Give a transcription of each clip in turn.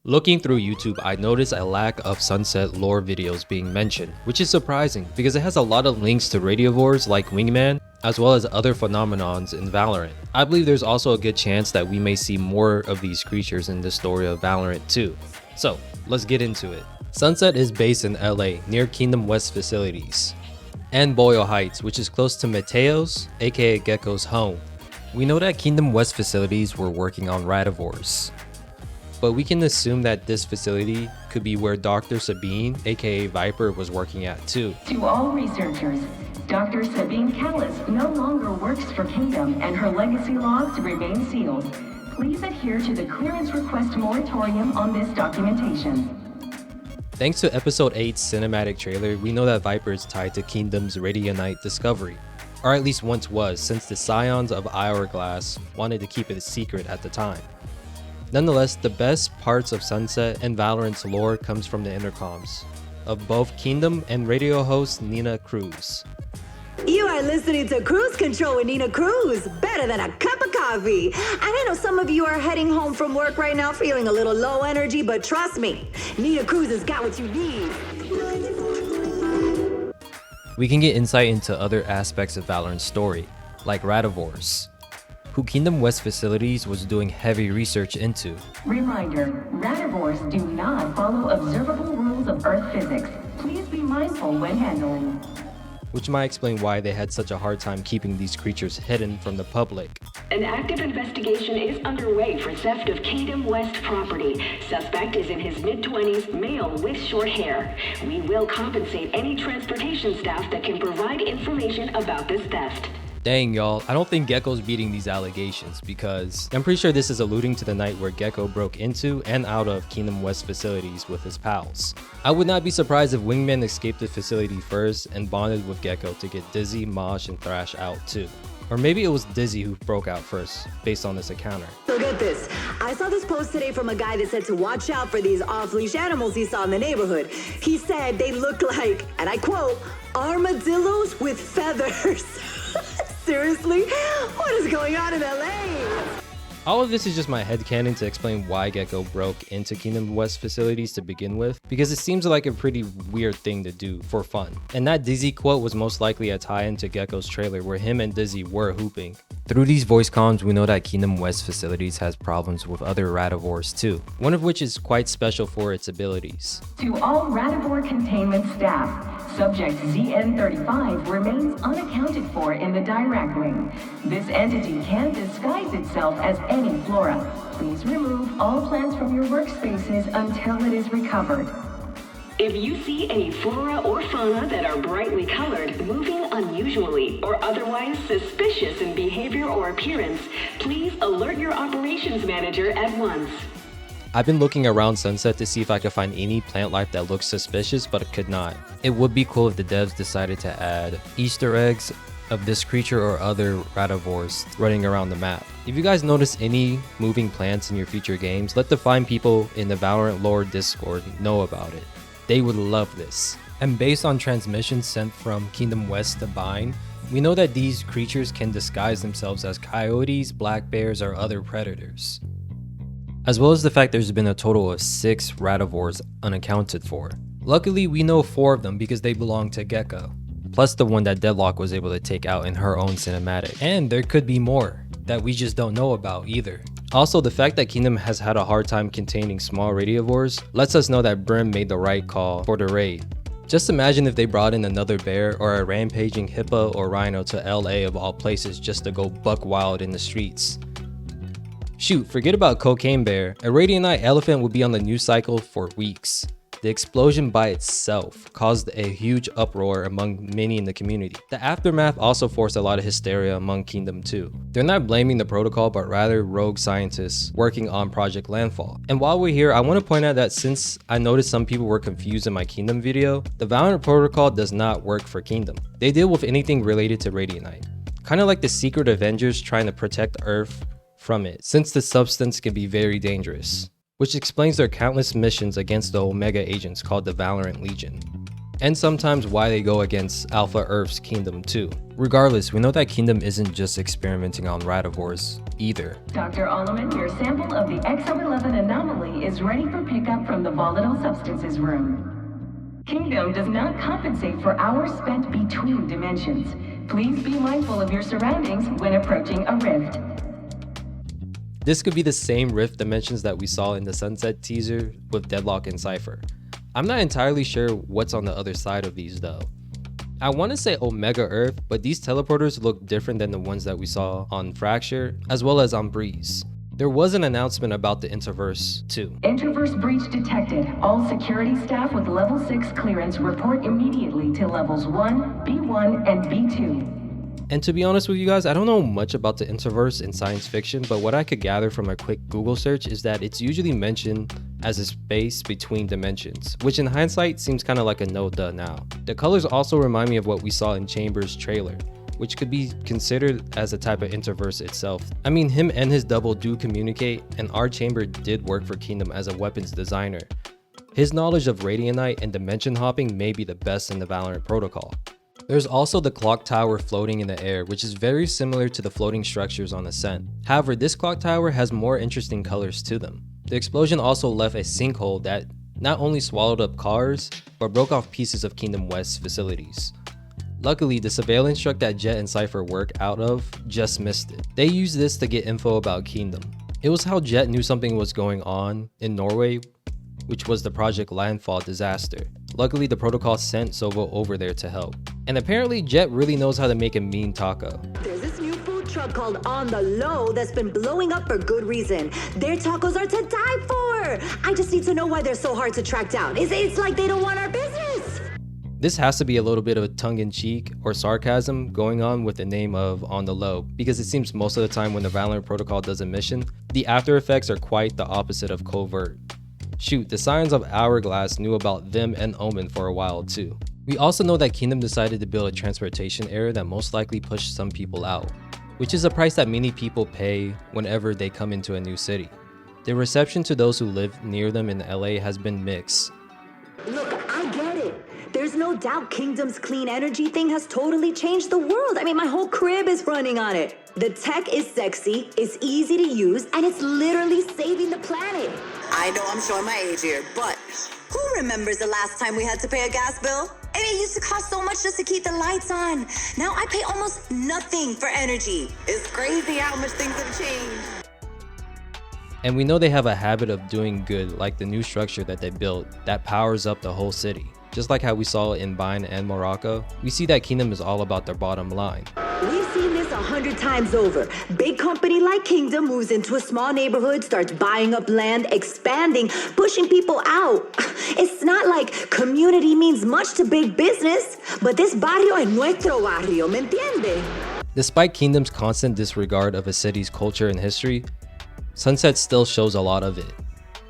Looking through YouTube, I noticed a lack of Sunset lore videos being mentioned, which is surprising because it has a lot of links to Radivores like Wingman, as well as other phenomenons in Valorant. I believe there's also a good chance that we may see more of these creatures in the story of Valorant too. So, let's get into it. Sunset is based in LA, near Kingdom West facilities, and Boyle Heights, which is close to Mateo's, aka Gekko's home. We know that Kingdom West facilities were working on Radivores, but we can assume that this facility could be where Dr. Sabine, aka Viper, was working at too. To all researchers, Dr. Sabine Callis no longer works for Kingdom and her legacy logs remain sealed. Please adhere to the clearance request moratorium on this documentation. Thanks to episode 8's cinematic trailer, we know that Viper is tied to Kingdom's Radionite discovery, or at least once was, since the Scions of Hourglass wanted to keep it a secret at the time. Nonetheless, the best parts of Sunset and Valorant's lore comes from the intercoms of both Kingdom and radio host Nina Cruz. You are listening to Cruise Control with Nina Cruz, better than a cup of coffee. And I know some of you are heading home from work right now feeling a little low energy, but trust me, Nina Cruz has got what you need. We can get insight into other aspects of Valorant's story, like Radivores, who Kingdom West facilities was doing heavy research into. Reminder, Radivores do not follow observable rules of Earth physics. Please be mindful when handling. Which might explain why they had such a hard time keeping these creatures hidden from the public. An active investigation is underway for theft of Kingdom West property. Suspect is in his mid-20s, male with short hair. We will compensate any transportation staff that can provide information about this theft. Dang y'all, I don't think Gekko's beating these allegations because I'm pretty sure this is alluding to the night where Gekko broke into and out of Kingdom West facilities with his pals. I would not be surprised if Wingman escaped the facility first and bonded with Gekko to get Dizzy, Mosh, and Thrash out too. Or maybe it was Dizzy who broke out first, based on this encounter. So get this, I saw this post today from a guy that said to watch out for these off-leash animals he saw in the neighborhood. He said they looked like, and I quote, armadillos with feathers. Seriously? What is going on in LA? All of this is just my headcanon to explain why Gekko broke into Kingdom West facilities to begin with, because it seems like a pretty weird thing to do for fun. And that Dizzy quote was most likely a tie-in to Gekko's trailer where him and Dizzy were hooping. Through these voice comms, we know that Kingdom West facilities has problems with other Radivores too, one of which is quite special for its abilities. To all Radivore containment staff, Subject ZN35 remains unaccounted for in the direct wing. This entity can disguise itself as any flora. Please remove all plants from your workspaces until it is recovered. If you see any flora or fauna that are brightly colored, moving unusually, or otherwise suspicious in behavior or appearance, please alert your operations manager at once. I've been looking around Sunset to see if I could find any plant life that looks suspicious, but I could not. It would be cool if the devs decided to add Easter eggs of this creature or other Radivores running around the map. If you guys notice any moving plants in your future games, let the fine people in the Valorant lore Discord know about it. They would love this. And based on transmissions sent from Kingdom West to Bind, we know that these creatures can disguise themselves as coyotes, black bears, or other predators. As well as the fact there's been a total of 6 Radivores unaccounted for. Luckily, we know 4 of them because they belong to Gekko, plus the one that Deadlock was able to take out in her own cinematic. And there could be more that we just don't know about either. Also, the fact that Kingdom has had a hard time containing small Radivores lets us know that Brim made the right call for the raid. Just imagine if they brought in another bear or a rampaging hippo or rhino to LA of all places just to go buck wild in the streets. Shoot, forget about Cocaine Bear. A Radionite elephant would be on the news cycle for weeks. The explosion by itself caused a huge uproar among many in the community. The aftermath also forced a lot of hysteria among Kingdom too. They're not blaming the protocol, but rather rogue scientists working on Project Landfall. And while we're here, I want to point out that since I noticed some people were confused in my Kingdom video, the Valorant protocol does not work for Kingdom. They deal with anything related to Radionite. Kind of like the Secret Avengers trying to protect Earth from it, since the substance can be very dangerous, which explains their countless missions against the Omega agents called the Valorant Legion. and sometimes why they go against Alpha Earth's kingdom too. Regardless, we know that Kingdom isn't just experimenting on Radivores either. Dr. Alleman, your sample of the XO11 anomaly is ready for pickup from the volatile substances room. Kingdom does not compensate for hours spent between dimensions. Please be mindful of your surroundings when approaching a rift. This could be the same rift dimensions that we saw in the Sunset teaser with Deadlock and Cypher. I'm not entirely sure what's on the other side of these though. I want to say Omega Earth, but these teleporters look different than the ones that we saw on Fracture, as well as on Breeze. There was an announcement about the Interverse too. Interverse breach detected. All security staff with level 6 clearance report immediately to levels 1, B1, and B2. And to be honest with you guys, I don't know much about the Interverse in science fiction, but what I could gather from a quick Google search is that it's usually mentioned as a space between dimensions, which in hindsight seems kind of like a no-duh now. The colors also remind me of what we saw in Chambers' trailer, which could be considered as a type of Interverse itself. I mean, him and his double do communicate, and our Chamber did work for Kingdom as a weapons designer. His knowledge of Radianite and dimension hopping may be the best in the Valorant protocol. There's also the clock tower floating in the air, which is very similar to the floating structures on Ascent. However, this clock tower has more interesting colors to them. The explosion also left a sinkhole that not only swallowed up cars, but broke off pieces of Kingdom West's facilities. Luckily, the surveillance truck that Jet and Cypher work out of just missed it. They used this to get info about Kingdom. It was how Jet knew something was going on in Norway, which was the Project Landfall disaster. Luckily, the protocol sent Sovo over there to help. And apparently, Jet really knows how to make a mean taco. There's this new food truck called On the Low that's been blowing up for good reason. Their tacos are to die for. I just need to know why they're so hard to track down. It's like they don't want our business. This has to be a little bit of a tongue-in-cheek or sarcasm going on with the name of On the Low, because it seems most of the time when the Valorant protocol does a mission, the after effects are quite the opposite of covert. Shoot, the Scions of Hourglass knew about them and Omen for a while too. We also know that Kingdom decided to build a transportation area that most likely pushed some people out, which is a price that many people pay whenever they come into a new city. The reception to those who live near them in LA has been mixed. Look, I get it. There's no doubt Kingdom's clean energy thing has totally changed the world. I mean, my whole crib is running on it. The tech is sexy, it's easy to use, and it's literally saving the planet. I know I'm showing my age here, but who remembers the last time we had to pay a gas bill? I mean, it used to cost so much just to keep the lights on. Now I pay almost nothing for energy. It's crazy how much things have changed. And we know they have a habit of doing good, like the new structure that they built that powers up the whole city. Just like how we saw in Bind and Morocco, we see that Kingdom is all about their bottom line. We've seen this 100 times over. Big company like Kingdom moves into a small neighborhood, starts buying up land, expanding, pushing people out. It's not like community means much to big business, but this barrio es nuestro barrio, ¿me entiende? Despite Kingdom's constant disregard of a city's culture and history, Sunset still shows a lot of it.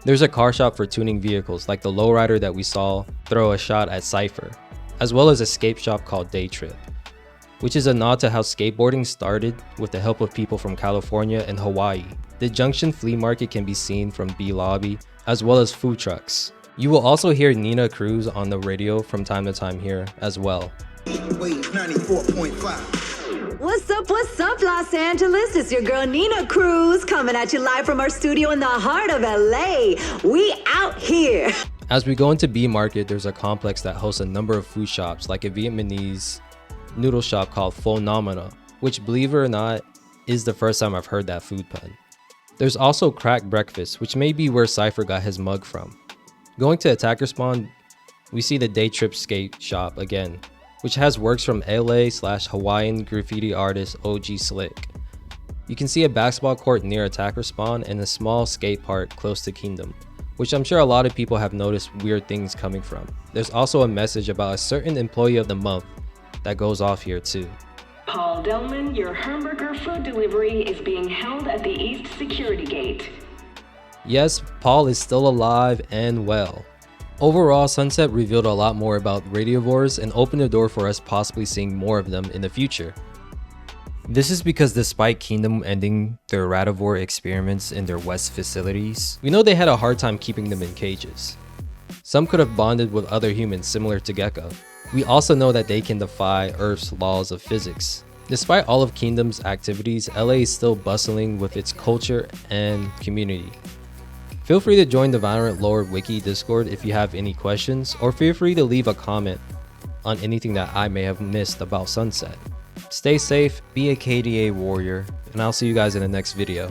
There's a car shop for tuning vehicles like the lowrider that we saw throw a shot at Cypher, as well as a skate shop called Day Trip, which is a nod to how skateboarding started with the help of people from California and Hawaii. The Junction Flea Market can be seen from B Lobby, as well as food trucks. You will also hear Nina Cruz on the radio from time to time here as well. Wave 94.5. What's up, Los Angeles? It's your girl Nina Cruz coming at you live from our studio in the heart of LA. We out here. As we go into B Market, there's a complex that hosts a number of food shops like a Vietnamese noodle shop called Phenomena, which, believe it or not, is the first time I've heard that food pun. There's also Crack Breakfast, which may be where Cypher got his mug from. Going to Attacker Spawn, we see the Day Trip skate shop again, which has works from LA/Hawaiian graffiti artist OG Slick. You can see a basketball court near Attacker Spawn and a small skate park close to Kingdom, which I'm sure a lot of people have noticed weird things coming from. There's also a message about a certain employee of the month that goes off here too. Paul Delman, your hamburger food delivery is being held at the East Security Gate. Yes, Paul is still alive and well. Overall, Sunset revealed a lot more about Radivores and opened the door for us possibly seeing more of them in the future. This is because despite Kingdom ending their Radivore experiments in their West facilities, we know they had a hard time keeping them in cages. Some could have bonded with other humans similar to Gekko. We also know that they can defy Earth's laws of physics. Despite all of Kingdom's activities, LA is still bustling with its culture and community. Feel free to join the Valorant Lore Wiki Discord if you have any questions, or feel free to leave a comment on anything that I may have missed about Sunset. Stay safe, be a KDA warrior, and I'll see you guys in the next video.